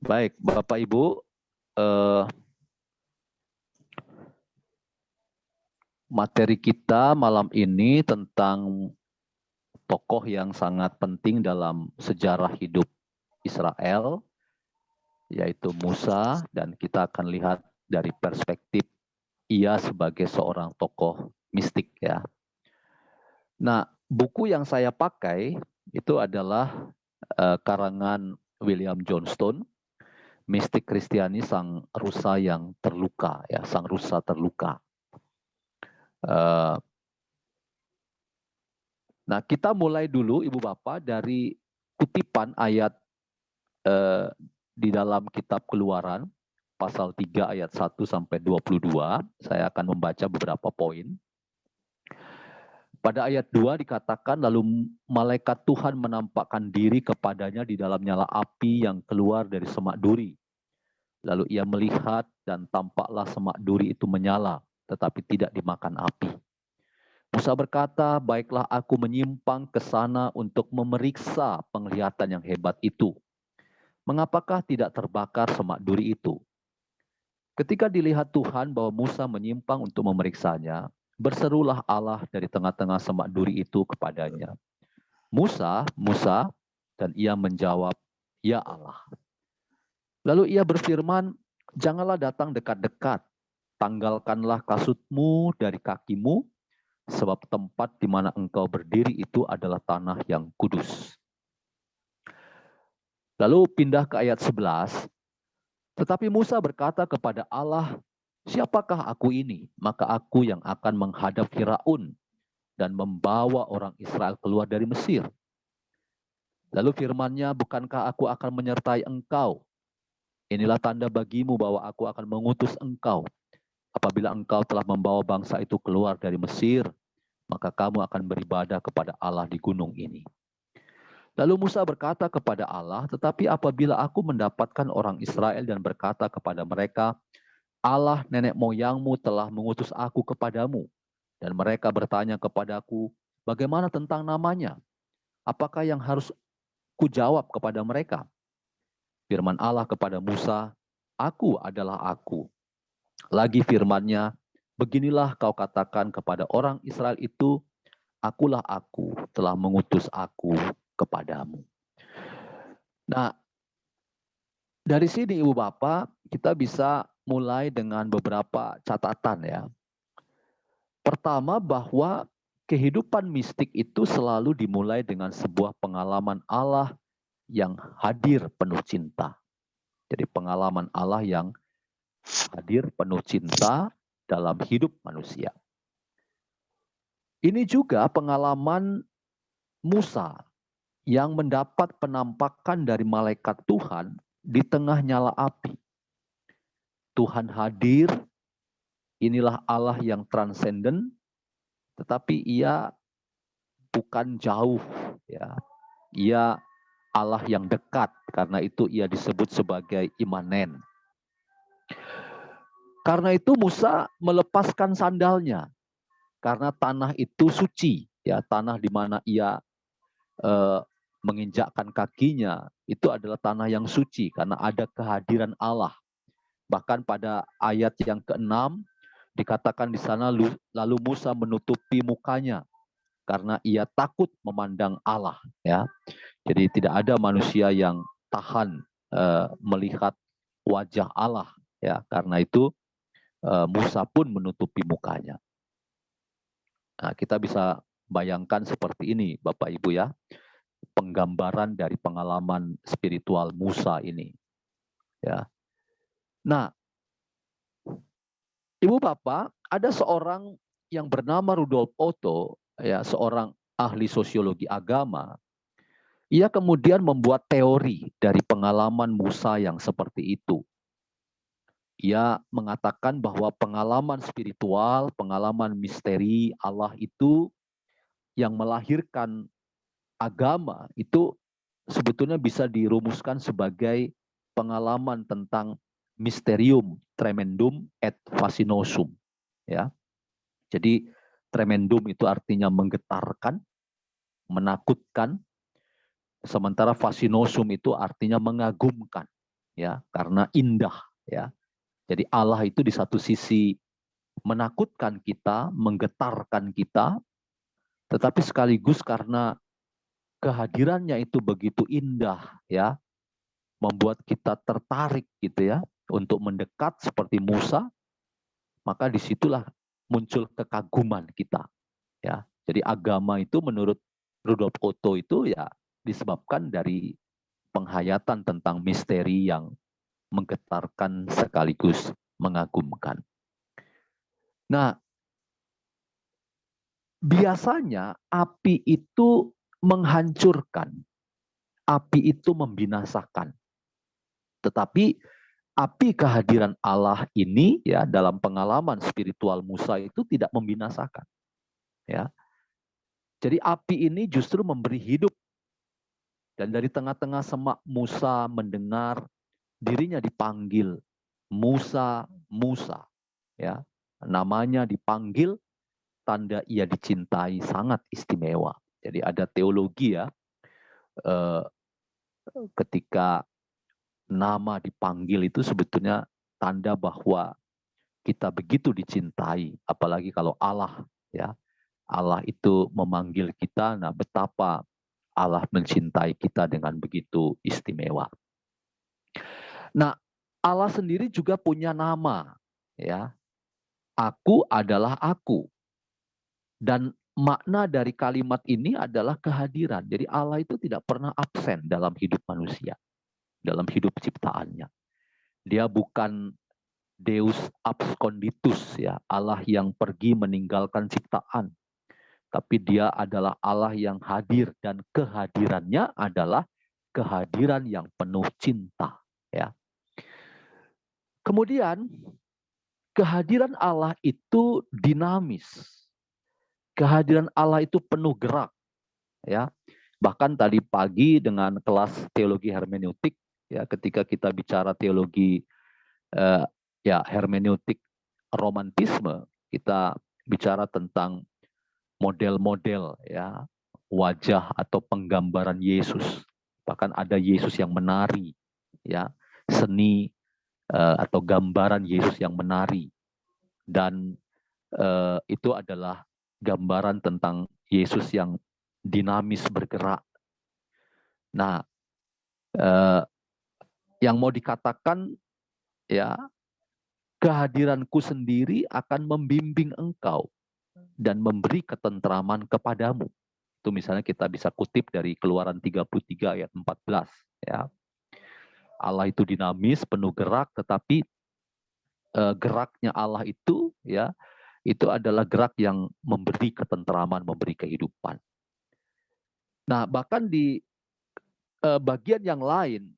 Baik, Bapak Ibu, materi kita malam ini tentang tokoh yang sangat penting dalam sejarah hidup Israel, yaitu Musa, dan kita akan lihat dari perspektif ia sebagai seorang tokoh mistik ya. Nah, buku yang saya pakai itu adalah karangan William Johnstone, Mistik Kristiani Sang Rusa yang Terluka ya, Sang Rusa Terluka. Nah, kita mulai dulu Ibu Bapak dari kutipan ayat di dalam kitab Keluaran pasal 3 ayat 1 sampai 22. Saya akan membaca beberapa poin. Pada ayat 2 dikatakan, lalu malaikat Tuhan menampakkan diri kepadanya di dalam nyala api yang keluar dari semak duri. Lalu ia melihat dan tampaklah semak duri itu menyala, tetapi tidak dimakan api. Musa berkata, baiklah aku menyimpang ke sana untuk memeriksa penglihatan yang hebat itu. Mengapakah tidak terbakar semak duri itu? Ketika dilihat Tuhan bahwa Musa menyimpang untuk memeriksanya, berserulah Allah dari tengah-tengah semak duri itu kepadanya. Musa, Musa, dan ia menjawab, ya Allah. Lalu ia berfirman, janganlah datang dekat-dekat, tanggalkanlah kasutmu dari kakimu, sebab tempat di mana engkau berdiri itu adalah tanah yang kudus. Lalu pindah ke ayat 11. Tetapi Musa berkata kepada Allah, siapakah aku ini? Maka aku yang akan menghadap Firaun dan membawa orang Israel keluar dari Mesir. Lalu firman-Nya, bukankah aku akan menyertai engkau? Inilah tanda bagimu bahwa aku akan mengutus engkau. Apabila engkau telah membawa bangsa itu keluar dari Mesir, maka kamu akan beribadah kepada Allah di gunung ini. Lalu Musa berkata kepada Allah, tetapi apabila aku mendapatkan orang Israel dan berkata kepada mereka, Allah nenek moyangmu telah mengutus aku kepadamu. Dan mereka bertanya kepadaku, bagaimana tentang namanya? Apakah yang harus kujawab kepada mereka? Firman Allah kepada Musa, aku adalah aku. Lagi firman-Nya, beginilah kau katakan kepada orang Israel itu, akulah aku telah mengutus aku kepadamu. Nah, dari sini Ibu Bapak, kita bisa mulai dengan beberapa catatan ya. Pertama, bahwa kehidupan mistik itu selalu dimulai dengan sebuah pengalaman Allah yang hadir penuh cinta. Jadi pengalaman Allah yang hadir penuh cinta dalam hidup manusia. Ini juga pengalaman Musa yang mendapat penampakan dari malaikat Tuhan di tengah nyala api. Tuhan hadir, inilah Allah yang transenden, tetapi ia bukan jauh, ya. Ia Allah yang dekat, karena itu ia disebut sebagai imanen. Karena itu Musa melepaskan sandalnya, karena tanah itu suci, ya, tanah di mana ia menginjakkan kakinya itu adalah tanah yang suci karena ada kehadiran Allah. Bahkan pada ayat yang ke-6 dikatakan di sana, lalu Musa menutupi mukanya karena ia takut memandang Allah, ya. Jadi tidak ada manusia yang tahan melihat wajah Allah, ya. Karena itu Musa pun menutupi mukanya. Nah, kita bisa bayangkan seperti ini, Bapak Ibu ya, penggambaran dari pengalaman spiritual Musa ini, ya. Nah, Ibu Bapak, ada seorang yang bernama Rudolf Otto, ya, seorang ahli sosiologi agama. Ia kemudian membuat teori dari pengalaman Musa yang seperti itu. Ia mengatakan bahwa pengalaman spiritual, pengalaman misteri Allah itu yang melahirkan agama itu sebetulnya bisa dirumuskan sebagai pengalaman tentang mysterium tremendum et fascinosum, ya. Jadi tremendum itu artinya menggetarkan, menakutkan, sementara fascinosum itu artinya mengagumkan. ya, karena indah, ya. Jadi Allah itu di satu sisi menakutkan kita, menggetarkan kita, tetapi sekaligus karena kehadirannya itu begitu indah, ya, membuat kita tertarik gitu ya untuk mendekat seperti Musa, maka disitulah muncul kekaguman kita, ya. Jadi agama itu menurut Rudolf Otto itu ya disebabkan dari penghayatan tentang misteri yang menggetarkan sekaligus mengagumkan. Nah, biasanya api itu menghancurkan, api itu membinasakan. Tetapi api kehadiran Allah ini ya dalam pengalaman spiritual Musa itu tidak membinasakan, ya. Jadi api ini justru memberi hidup, dan dari tengah-tengah semak Musa mendengar dirinya dipanggil Musa, Musa, ya. Namanya dipanggil, tanda ia dicintai sangat istimewa. Jadi ada teologi ya, ketika nama dipanggil itu sebetulnya tanda bahwa kita begitu dicintai, apalagi kalau Allah, ya. Allah itu memanggil kita, nah betapa Allah mencintai kita dengan begitu istimewa. Nah, Allah sendiri juga punya nama, ya. Aku adalah aku. Dan makna dari kalimat ini adalah kehadiran. Jadi Allah itu tidak pernah absen dalam hidup manusia, dalam hidup ciptaannya. Dia bukan Deus absconditus, ya, Allah yang pergi meninggalkan ciptaan. Tapi dia adalah Allah yang hadir, dan kehadirannya adalah kehadiran yang penuh cinta, ya. Kemudian kehadiran Allah itu dinamis. Kehadiran Allah itu penuh gerak, ya. Bahkan tadi pagi dengan kelas teologi hermeneutik, ya, ketika kita bicara teologi ya hermeneutik romantisme, kita bicara tentang model-model, ya, wajah atau penggambaran Yesus. Bahkan ada Yesus yang menari, ya, seni atau gambaran Yesus yang menari, dan itu adalah gambaran tentang Yesus yang dinamis bergerak. Nah, yang mau dikatakan, ya, kehadiranku sendiri akan membimbing engkau dan memberi ketentraman kepadamu. Itu misalnya kita bisa kutip dari Keluaran 33 ayat 14, ya. Allah itu dinamis, penuh gerak, tetapi geraknya Allah itu, ya, itu adalah gerak yang memberi ketentraman, memberi kehidupan. Nah, bahkan di bagian yang lain,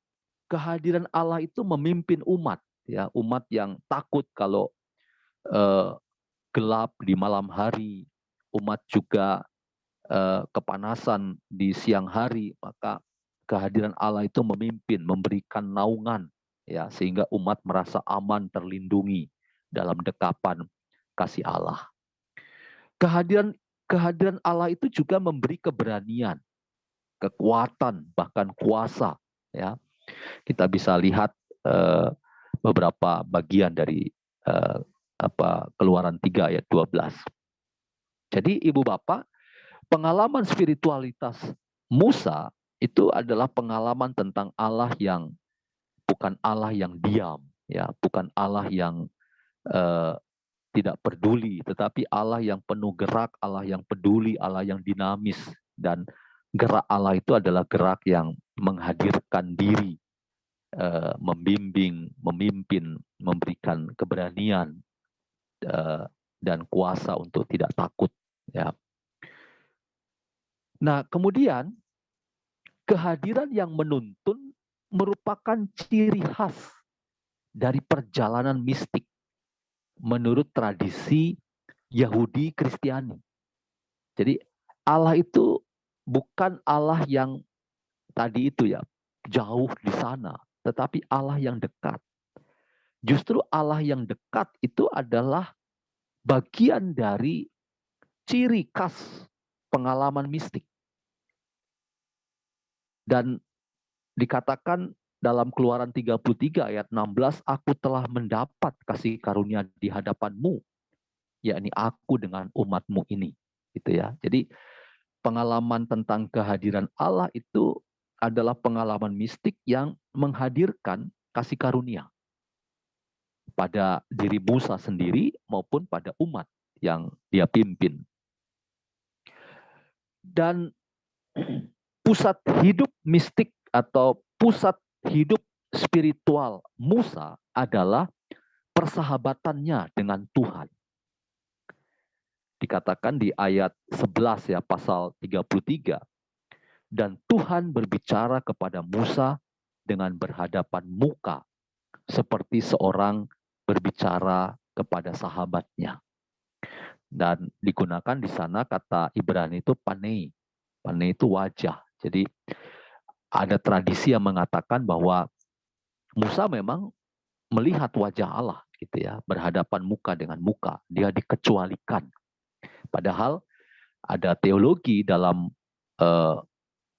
kehadiran Allah itu memimpin umat, ya, umat yang takut kalau gelap di malam hari, umat juga kepanasan di siang hari, maka kehadiran Allah itu memimpin, memberikan naungan, ya, sehingga umat merasa aman, terlindungi dalam dekapan kasih Allah. Kehadiran Allah itu juga memberi keberanian, kekuatan, bahkan kuasa, ya. Kita bisa lihat beberapa bagian dari Keluaran 3 ayat 12. Jadi Ibu Bapak, pengalaman spiritualitas Musa itu adalah pengalaman tentang Allah yang bukan Allah yang diam, ya, bukan Allah yang tidak peduli, tetapi Allah yang penuh gerak, Allah yang peduli, Allah yang dinamis, dan gerak Allah itu adalah gerak yang menghadirkan diri, membimbing, memimpin, memberikan keberanian dan kuasa untuk tidak takut, ya. Nah, kemudian kehadiran yang menuntun merupakan ciri khas dari perjalanan mistik menurut tradisi Yahudi Kristiani. Jadi Allah itu bukan Allah yang tadi itu ya, jauh di sana, tetapi Allah yang dekat. Justru Allah yang dekat itu adalah bagian dari ciri khas pengalaman mistik. Dan dikatakan dalam Keluaran 33 ayat 16, aku telah mendapat kasih karunia di hadapanmu, yakni aku dengan umatmu ini. Gitu ya. Jadi pengalaman tentang kehadiran Allah itu adalah pengalaman mistik yang menghadirkan kasih karunia pada diri Musa sendiri maupun pada umat yang dia pimpin. Dan pusat hidup mistik atau pusat hidup spiritual Musa adalah persahabatannya dengan Tuhan. Dikatakan di ayat 11 ya, pasal 33. Dan Tuhan berbicara kepada Musa dengan berhadapan muka, seperti seorang berbicara kepada sahabatnya. Dan digunakan di sana kata Ibrani itu panei. Panei itu wajah. Jadi ada tradisi yang mengatakan bahwa Musa memang melihat wajah Allah gitu ya, berhadapan muka dengan muka. Dia dikecualikan. Padahal ada teologi dalam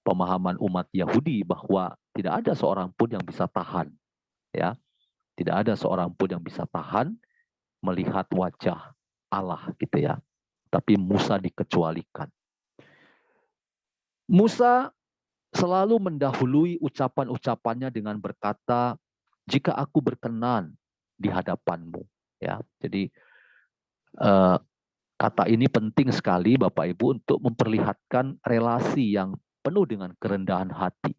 pemahaman umat Yahudi bahwa tidak ada seorang pun yang bisa tahan, ya, tidak ada seorang pun yang bisa tahan melihat wajah Allah gitu ya. Tapi Musa dikecualikan. Musa selalu mendahului ucapan-ucapannya dengan berkata, jika aku berkenan di hadapanmu, ya. Jadi kata ini penting sekali Bapak Ibu untuk memperlihatkan relasi yang penuh dengan kerendahan hati,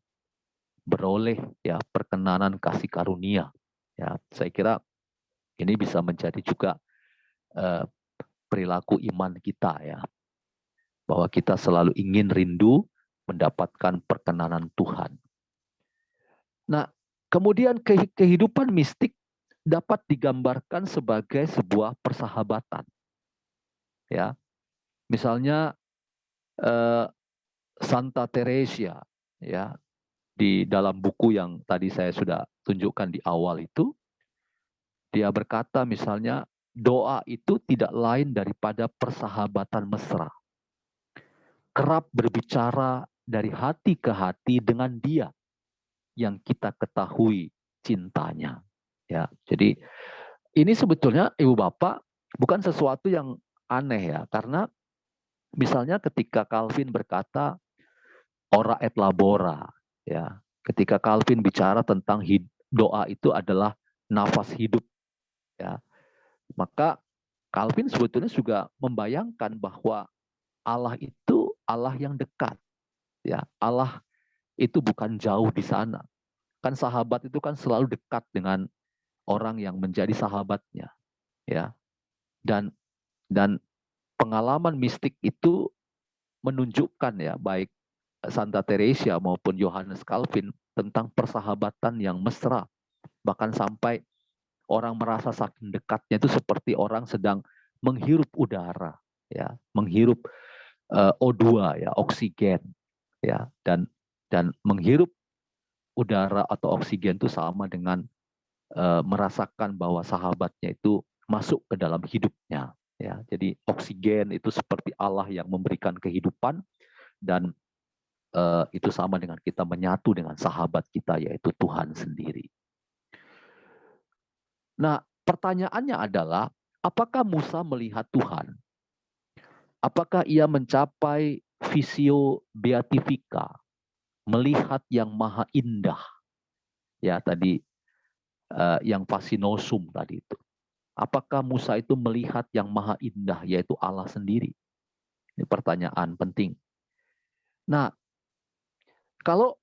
beroleh ya perkenanan kasih karunia. Ya, saya kira ini bisa menjadi juga perilaku iman kita ya, bahwa kita selalu ingin rindu mendapatkan perkenanan Tuhan. Nah, kemudian kehidupan mistik dapat digambarkan sebagai sebuah persahabatan. Ya, misalnya Santa Teresa ya, di dalam buku yang tadi saya sudah tunjukkan di awal itu, dia berkata misalnya doa itu tidak lain daripada persahabatan mesra. Kerap berbicara dari hati ke hati dengan dia yang kita ketahui cintanya. Ya, jadi ini sebetulnya Ibu Bapak bukan sesuatu yang aneh ya, karena misalnya ketika Calvin berkata ora et labora, ya, ketika Calvin bicara tentang doa itu adalah nafas hidup, ya, maka Calvin sebetulnya juga membayangkan bahwa Allah itu Allah yang dekat, ya, Allah itu bukan jauh di sana. Kan sahabat itu kan selalu dekat dengan orang yang menjadi sahabatnya, ya. Dan pengalaman mistik itu menunjukkan ya, baik Santa Teresa maupun Johannes Calvin tentang persahabatan yang mesra. Bahkan sampai orang merasa saking dekatnya itu seperti orang sedang menghirup udara, ya, menghirup O2 ya, oksigen, ya, dan menghirup udara atau oksigen itu sama dengan merasakan bahwa sahabatnya itu masuk ke dalam hidupnya, ya. Jadi oksigen itu seperti Allah yang memberikan kehidupan, dan itu sama dengan kita menyatu dengan sahabat kita, yaitu Tuhan sendiri. Nah, pertanyaannya adalah, apakah Musa melihat Tuhan? Apakah ia mencapai visio beatifika, melihat yang maha indah? Ya, tadi yang fascinosum tadi itu. Apakah Musa itu melihat yang maha indah, yaitu Allah sendiri? Ini pertanyaan penting. Nah, kalau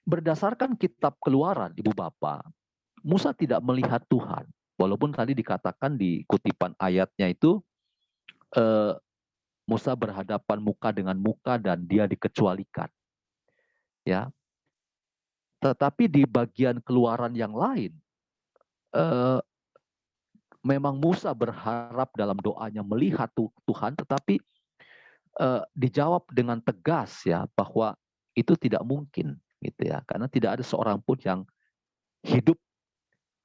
berdasarkan kitab Keluaran, Ibu Bapak, Musa tidak melihat Tuhan. Walaupun tadi dikatakan di kutipan ayatnya itu, Musa berhadapan muka dengan muka dan dia dikecualikan. Ya, tetapi di bagian Keluaran yang lain, memang Musa berharap dalam doanya melihat Tuhan, tetapi dijawab dengan tegas ya bahwa itu tidak mungkin gitu ya, karena tidak ada seorang pun yang hidup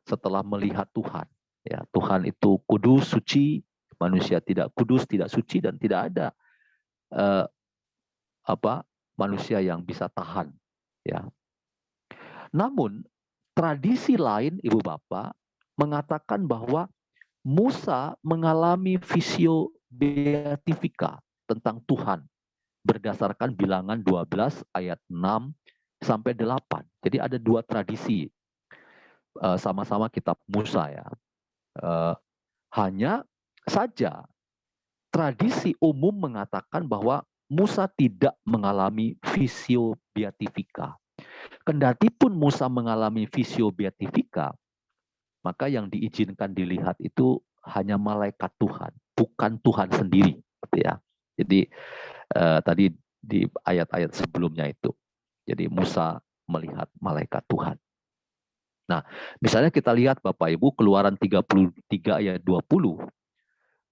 setelah melihat Tuhan. Ya, Tuhan itu kudus, suci, manusia tidak kudus, tidak suci, dan tidak ada manusia yang bisa tahan. Ya. Namun tradisi lain, Ibu Bapak, mengatakan bahwa Musa mengalami visio beatifika tentang Tuhan berdasarkan Bilangan 12 ayat 6 sampai 8. Jadi ada dua tradisi, sama-sama kitab Musa ya. Hanya saja tradisi umum mengatakan bahwa Musa tidak mengalami visio beatifika. Kendati pun Musa mengalami visio beatifika, maka yang diizinkan dilihat itu hanya malaikat Tuhan, bukan Tuhan sendiri, gitu ya. Jadi tadi di ayat-ayat sebelumnya itu, jadi Musa melihat malaikat Tuhan. Nah, misalnya kita lihat Bapak Ibu Keluaran 33 ayat 20,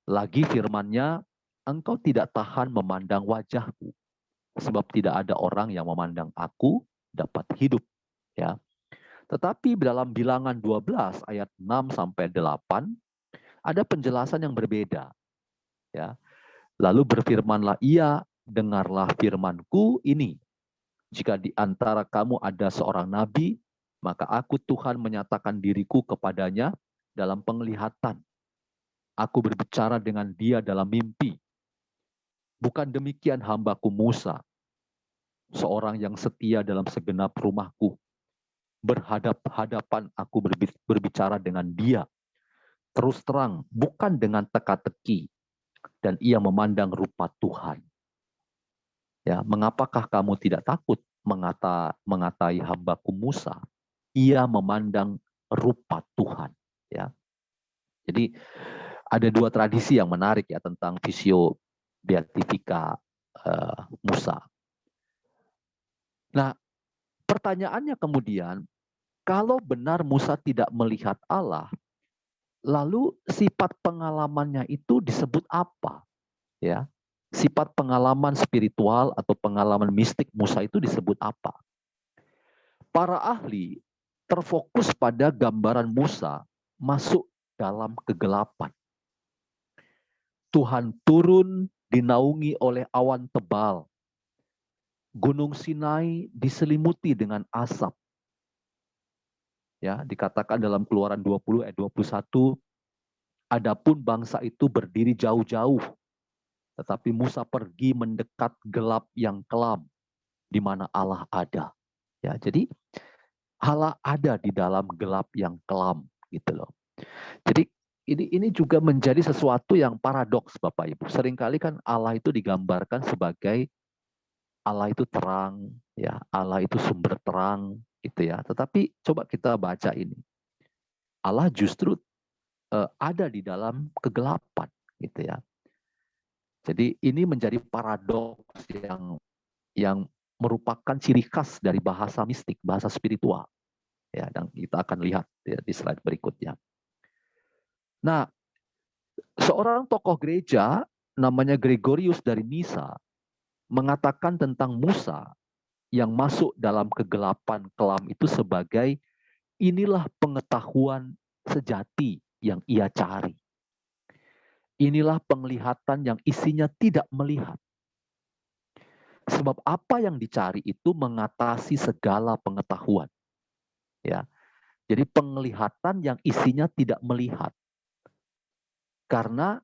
lagi firman-Nya, engkau tidak tahan memandang wajahku, sebab tidak ada orang yang memandang aku dapat hidup. Ya. Tetapi dalam Bilangan 12 ayat 6 sampai 8 ada penjelasan yang berbeda. Ya. Lalu berfirmanlah ia, dengarlah firmanku ini. Jika di antara kamu ada seorang nabi, maka aku Tuhan menyatakan diriku kepadanya dalam penglihatan. Aku berbicara dengan dia dalam mimpi. Bukan demikian hambaku Musa, seorang yang setia dalam segenap rumahku. Berhadap-hadapan aku berbicara dengan dia. Terus terang, bukan dengan teka-teki. Dan ia memandang rupa Tuhan. Ya, mengapakah kamu tidak takut mengatai hambaku Musa? Ia memandang rupa Tuhan. Ya, jadi ada dua tradisi yang menarik ya tentang visio beatifika Musa. Nah, pertanyaannya kemudian, kalau benar Musa tidak melihat Allah, lalu sifat pengalamannya itu disebut apa? Ya, sifat pengalaman spiritual atau pengalaman mistik Musa itu disebut apa? Para ahli terfokus pada gambaran Musa masuk dalam kegelapan. Tuhan turun dinaungi oleh awan tebal. Gunung Sinai diselimuti dengan asap. Ya, dikatakan dalam Keluaran 20 ayat 21, adapun bangsa itu berdiri jauh-jauh, tetapi Musa pergi mendekat gelap yang kelam di mana Allah ada. Ya, jadi Allah ada di dalam gelap yang kelam gitu loh. Jadi ini juga menjadi sesuatu yang paradoks Bapak Ibu. Seringkali kan Allah itu digambarkan sebagai Allah itu terang, ya, Allah itu sumber terang gitu ya. Tetapi coba kita baca ini. Allah justru ada di dalam kegelapan gitu ya. Jadi ini menjadi paradoks yang merupakan ciri khas dari bahasa mistik, bahasa spiritual. Ya, dan kita akan lihat ya, di slide berikutnya. Nah, seorang tokoh gereja namanya Gregorius dari Nisa mengatakan tentang Musa yang masuk dalam kegelapan kelam itu sebagai inilah pengetahuan sejati yang ia cari. Inilah penglihatan yang isinya tidak melihat. Sebab apa yang dicari itu mengatasi segala pengetahuan. Ya. Jadi penglihatan yang isinya tidak melihat. Karena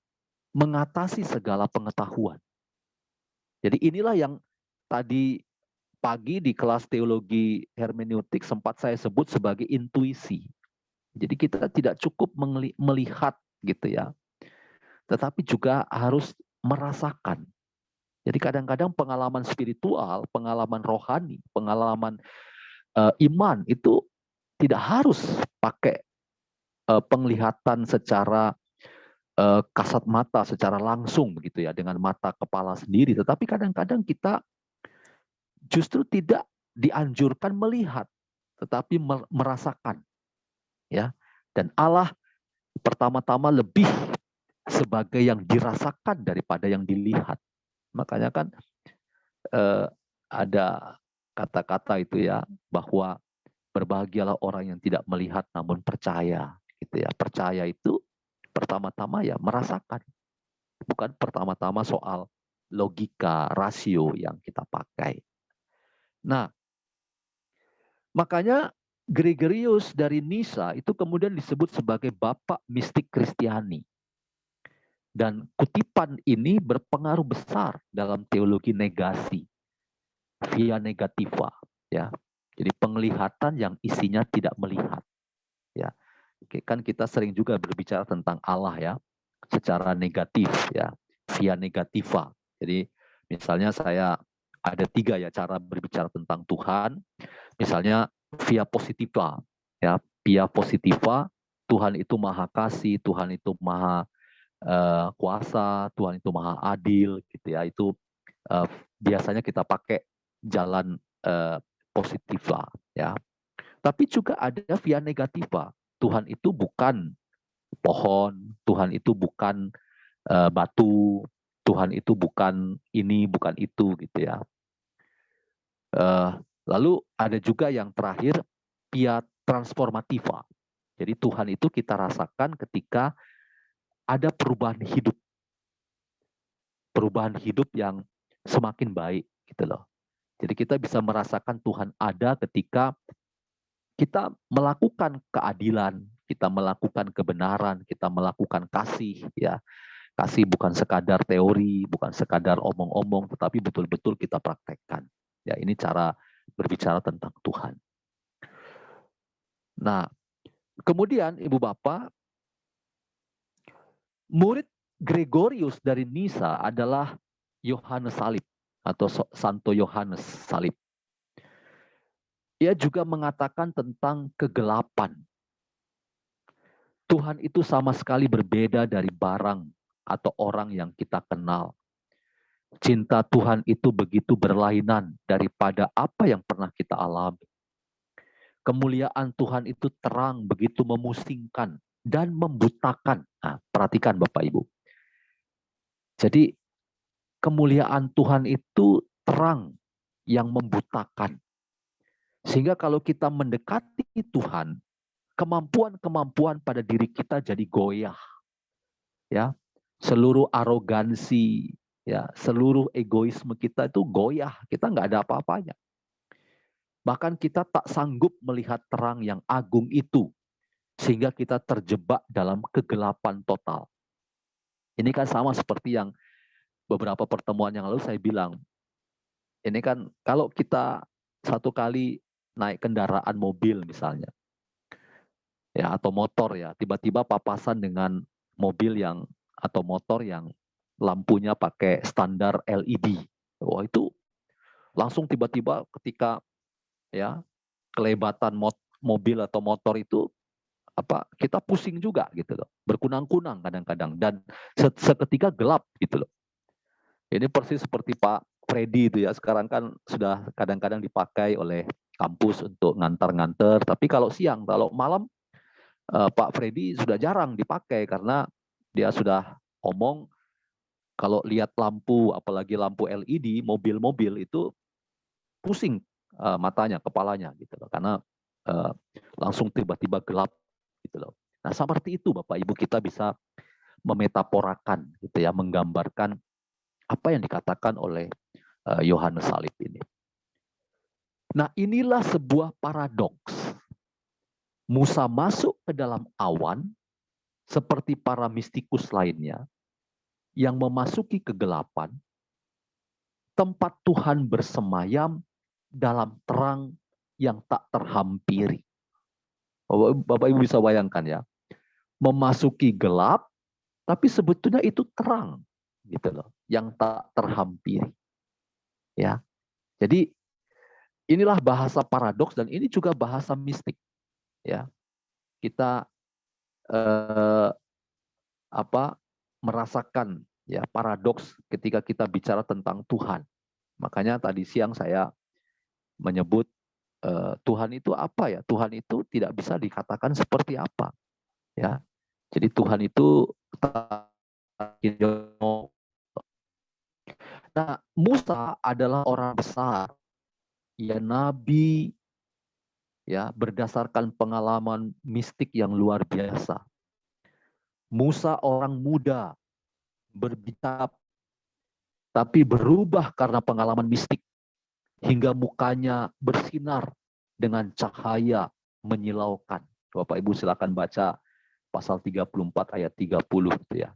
mengatasi segala pengetahuan. Jadi inilah yang tadi pagi di kelas teologi hermeneutik sempat saya sebut sebagai intuisi. Jadi kita tidak cukup melihat gitu ya. Tetapi juga harus merasakan. Jadi kadang-kadang pengalaman spiritual, pengalaman rohani, pengalaman iman itu tidak harus pakai penglihatan secara kasat mata, secara langsung begitu ya, dengan mata kepala sendiri. Tetapi kadang-kadang kita justru tidak dianjurkan melihat, tetapi merasakan. Ya, dan Allah pertama-tama lebih sebagai yang dirasakan daripada yang dilihat. Makanya kan ada kata-kata itu ya, bahwa berbahagialah orang yang tidak melihat namun percaya. Gitu ya. Percaya itu pertama-tama ya merasakan. Bukan pertama-tama soal logika, rasio yang kita pakai. Nah, makanya Gregorius dari Nisa itu kemudian disebut sebagai bapak mistik Kristiani. Dan kutipan ini berpengaruh besar dalam teologi negasi, via negativa, ya. Jadi penglihatan yang isinya tidak melihat, ya. Kan kita sering juga berbicara tentang Allah ya, secara negatif ya, via negativa. Jadi misalnya saya ada 3 ya cara berbicara tentang Tuhan. Misalnya via positiva, ya, via positiva, Tuhan itu maha kasih, Tuhan itu maha kuasa, Tuhan itu maha adil, gitu ya. Itu biasanya kita pakai jalan positiva, ya. Tapi juga ada via negativa. Tuhan itu bukan pohon, Tuhan itu bukan batu, Tuhan itu bukan ini, bukan itu, gitu ya. Lalu ada juga yang terakhir via transformativa. Jadi Tuhan itu kita rasakan ketika ada perubahan hidup yang semakin baik, gitu loh. Jadi kita bisa merasakan Tuhan ada ketika kita melakukan keadilan, kita melakukan kebenaran, kita melakukan kasih, ya. Kasih bukan sekadar teori, bukan sekadar omong-omong, tetapi betul-betul kita praktekkan. Ya, ini cara berbicara tentang Tuhan. Nah, kemudian Ibu Bapak, murid Gregorius dari Nisa adalah Yohanes Salib atau Santo Yohanes Salib. Ia juga mengatakan tentang kegelapan. Tuhan itu sama sekali berbeda dari barang atau orang yang kita kenal. Cinta Tuhan itu begitu berlainan daripada apa yang pernah kita alami. Kemuliaan Tuhan itu terang, begitu memusingkan dan membutakan. Nah, perhatikan Bapak Ibu. Jadi kemuliaan Tuhan itu terang yang membutakan. Sehingga kalau kita mendekati Tuhan, kemampuan-kemampuan pada diri kita jadi goyah. Ya, seluruh arogansi, ya, seluruh egoisme kita itu goyah. Kita nggak ada apa-apanya. Bahkan kita tak sanggup melihat terang yang agung itu, sehingga kita terjebak dalam kegelapan total. Ini kan sama seperti yang beberapa pertemuan yang lalu saya bilang. Ini kan kalau kita satu kali naik kendaraan mobil misalnya, ya, atau motor ya, tiba-tiba papasan dengan mobil yang atau motor yang lampunya pakai standar LED. Wah, itu langsung tiba-tiba ketika ya kelebatan mobil atau motor itu kita pusing juga gitu loh, berkunang-kunang kadang-kadang dan seketika gelap gitu loh. Ini persis seperti Pak Freddy itu ya, sekarang kan sudah kadang-kadang dipakai oleh kampus untuk ngantar-nganter, tapi kalau siang, kalau malam Pak Freddy sudah jarang dipakai karena dia sudah omong kalau lihat lampu, apalagi lampu LED, mobil-mobil itu pusing matanya, kepalanya gitu loh, karena langsung tiba-tiba gelap gitu loh. Nah, seperti itu Bapak Ibu kita bisa memetaforakan gitu ya, menggambarkan apa yang dikatakan oleh Yohanes Salib ini. Nah, inilah sebuah paradoks. Musa masuk ke dalam awan seperti para mistikus lainnya yang memasuki kegelapan, tempat Tuhan bersemayam dalam terang yang tak terhampiri. Bapak Ibu bisa bayangkan ya, memasuki gelap, tapi sebetulnya itu terang, gitu loh, yang tak terhampiri. Ya, jadi inilah bahasa paradoks dan ini juga bahasa mistik. Ya, kita merasakan ya paradoks ketika kita bicara tentang Tuhan. Makanya tadi siang saya menyebut Tuhan itu apa ya? Tuhan itu tidak bisa dikatakan seperti apa. Ya, jadi Tuhan itu nah, Musa adalah orang besar, ya nabi, ya berdasarkan pengalaman mistik yang luar biasa. Musa orang muda, berbicara, tapi berubah karena pengalaman mistik, hingga mukanya bersinar dengan cahaya menyilaukan. Bapak Ibu silakan baca pasal 34 ayat 30 itu ya.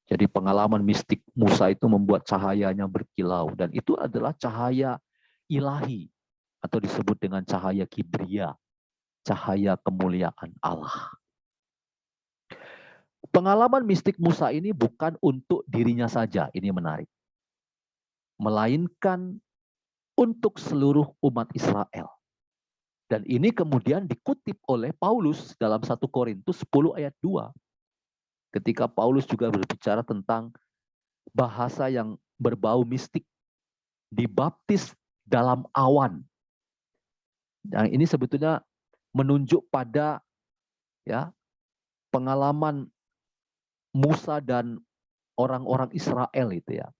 Jadi pengalaman mistik Musa itu membuat cahayanya berkilau, dan itu adalah cahaya ilahi atau disebut dengan cahaya kibria, cahaya kemuliaan Allah. Pengalaman mistik Musa ini bukan untuk dirinya saja, ini menarik. Melainkan untuk seluruh umat Israel. Dan ini kemudian dikutip oleh Paulus dalam 1 Korintus 10 ayat 2. Ketika Paulus juga berbicara tentang bahasa yang berbau mistik, dibaptis dalam awan. Nah, ini sebetulnya menunjuk pada ya pengalaman Musa dan orang-orang Israel itu ya.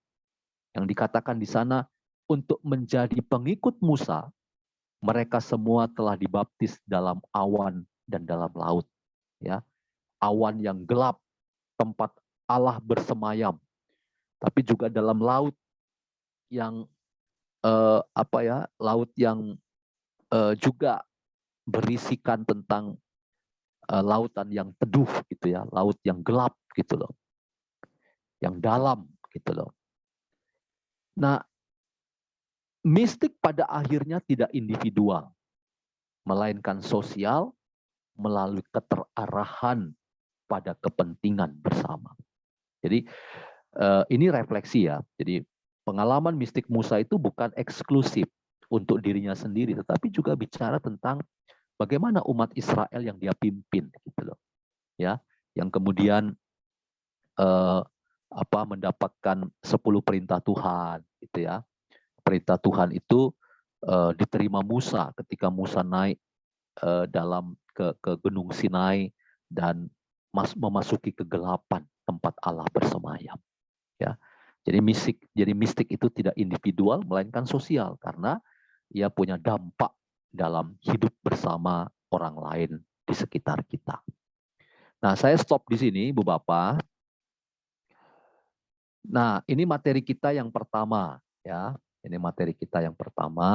Yang dikatakan di sana, untuk menjadi pengikut Musa, mereka semua telah dibaptis dalam awan dan dalam laut. Ya, awan yang gelap, tempat Allah bersemayam, tapi juga dalam laut yang laut yang juga berisikan tentang lautan yang teduh gitu ya, laut yang gelap gitu loh, yang dalam gitu loh. Nah, mistik pada akhirnya tidak individual, melainkan sosial melalui keterarahan pada kepentingan bersama. Jadi ini refleksi ya. Jadi pengalaman mistik Musa itu bukan eksklusif untuk dirinya sendiri, tetapi juga bicara tentang bagaimana umat Israel yang dia pimpin gitu loh. Ya, yang kemudian mendapatkan 10 perintah Tuhan gitu ya. Perintah Tuhan itu diterima Musa ketika Musa naik ke Gunung Sinai dan memasuki kegelapan tempat Allah bersemayam. Ya, jadi mistik itu tidak individual melainkan sosial karena ia punya dampak dalam hidup bersama orang lain di sekitar kita. Nah, saya stop di sini, Bu Bapak. Nah, ini materi kita yang pertama ya. Ini materi kita yang pertama.